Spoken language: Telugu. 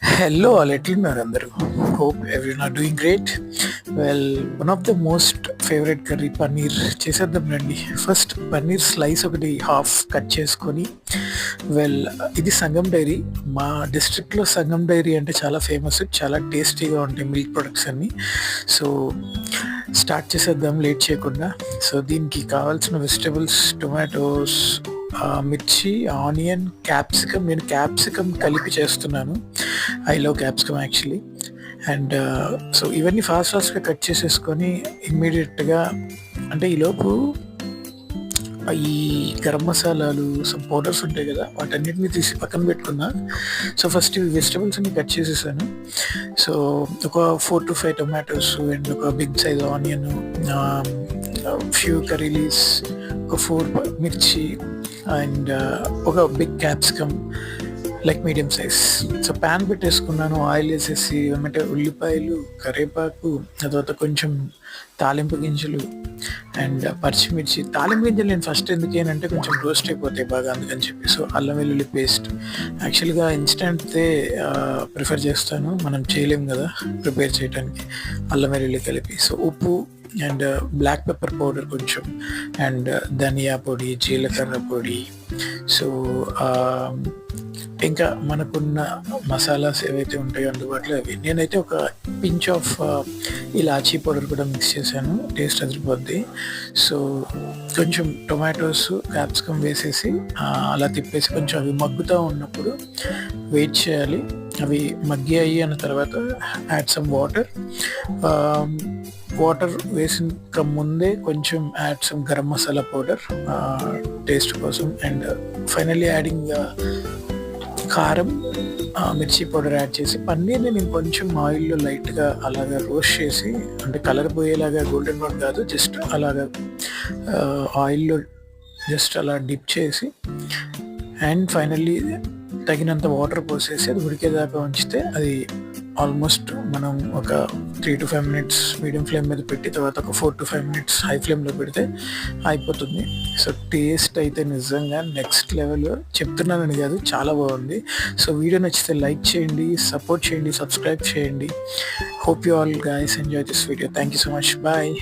Hello, all ఎట్లున్నారు అందరూ? Hope everyone are doing great. Well, one of the most favourite curry paneer చేసేద్దాం రండి. ఫస్ట్ పన్నీర్ స్లైస్ ఒకటి హాఫ్ కట్ చేసుకొని, వెల్ ఇది సంగం డైరీ. మా డిస్ట్రిక్ట్లో సంగం డైరీ అంటే చాలా ఫేమస్, చాలా టేస్టీగా ఉంటాయి మిల్క్ ప్రొడక్ట్స్ అన్నీ. సో స్టార్ట్ చేసేద్దాం లేట్ చేయకుండా. సో దీనికి కావాల్సిన వెజిటబుల్స్ టొమాటోస్, మిర్చి, ఆనియన్, క్యాప్సికమ్. నేను క్యాప్సికమ్ కలిపి చేస్తున్నాను. I love capsicum actually. And so ఇవన్నీ ఫాస్ట్గా కట్ చేసేసుకొని ఇమ్మీడియట్గా, అంటే ఈలోపు ఈ గరం మసాలాలు సమ్ పౌడర్స్ ఉంటాయి కదా, వాటన్నిటిని తీసి పక్కన పెట్టుకున్నా. సో ఫస్ట్ ఇవి వెజిటబుల్స్ అన్ని కట్ చేసేసాను. సో ఒక 4 to 5 టొమాటోస్ అండ్ ఒక big size onion, few curry leaves, ఒక 4 మిర్చి అండ్ ఒక big capsicum like medium size. So pan పెట్టేసుకున్నాను, ఆయిల్ వేసేసి ఏమంటే ఉల్లిపాయలు, కరివేపాకు, తర్వాత కొంచెం తాలింపు గింజలు అండ్ పచ్చిమిర్చి. తాలింపు గింజలు నేను ఫస్ట్ ఎందుకేనంటే కొంచెం రోస్ట్ అయిపోతాయి బాగా, అందుకని చెప్పి. సో అల్లం వెల్లుల్లి పేస్ట్ యాక్చువల్గా ఇన్స్టెంట్దే ప్రిఫర్ చేస్తాను, మనం చేయలేం కదా ప్రిపేర్ చేయడానికి. అల్లం వెల్లుల్లి కలిపి, సో ఉప్పు అండ్ బ్లాక్ పెప్పర్ పౌడర్ కొంచెం, అండ్ ధనియా పొడి, జీలకర్ర పొడి. సో ఇంకా మనకున్న మసాలాస్ ఏవైతే ఉంటాయో అందుబాటులో అవి. నేనైతే ఒక పించ్ ఆఫ్ ఇలాచీ పౌడర్ కూడా మిక్స్ చేశాను, టేస్ట్ అదిరిపోద్ది. సో కొంచెం టొమాటోస్, క్యాప్సికమ్ వేసేసి అలా తిప్పేసి కొంచెం అవి మగ్గుతూ ఉన్నప్పుడు వెయిట్ చేయాలి. అవి మగ్గాయి అన్న తర్వాత యాడ్ సమ్ వాటర్. వాటర్ వేసిన ముందే కొంచెం add some garam masala powder taste కోసం. అండ్ ఫైనల్లీ యాడింగ్ కారం, మిర్చి పౌడర్ యాడ్ చేసి పన్నీర్ని నేను కొంచెం ఆయిల్లో లైట్గా అలాగా రోస్ట్ చేసి, అంటే కలర్ పోయేలాగా గోల్డెన్ బ్రౌన్ కాదు, జస్ట్ అలాగా ఆయిల్లో జస్ట్ అలా డిప్ చేసి, అండ్ ఫైనల్లీ తగినంత వాటర్ పోసేసి అది ఉడికేదాకా ఉంచితే అది ఆల్మోస్ట్ మనం ఒక 3 to 5 minutes మీడియం ఫ్లేమ్ మీద పెట్టి, తర్వాత ఒక 4 to 5 minutes హై ఫ్లేమ్లో పెడితే అయిపోతుంది. సో టేస్ట్ అయితే నిజంగా నెక్స్ట్ లెవెల్, చెప్తున్నానని కాదు, చాలా బాగుంది. సో వీడియో నచ్చితే లైక్ చేయండి, సపోర్ట్ చేయండి, సబ్స్క్రైబ్ చేయండి. Hope you all guys enjoy this video. Thank you so much. Bye.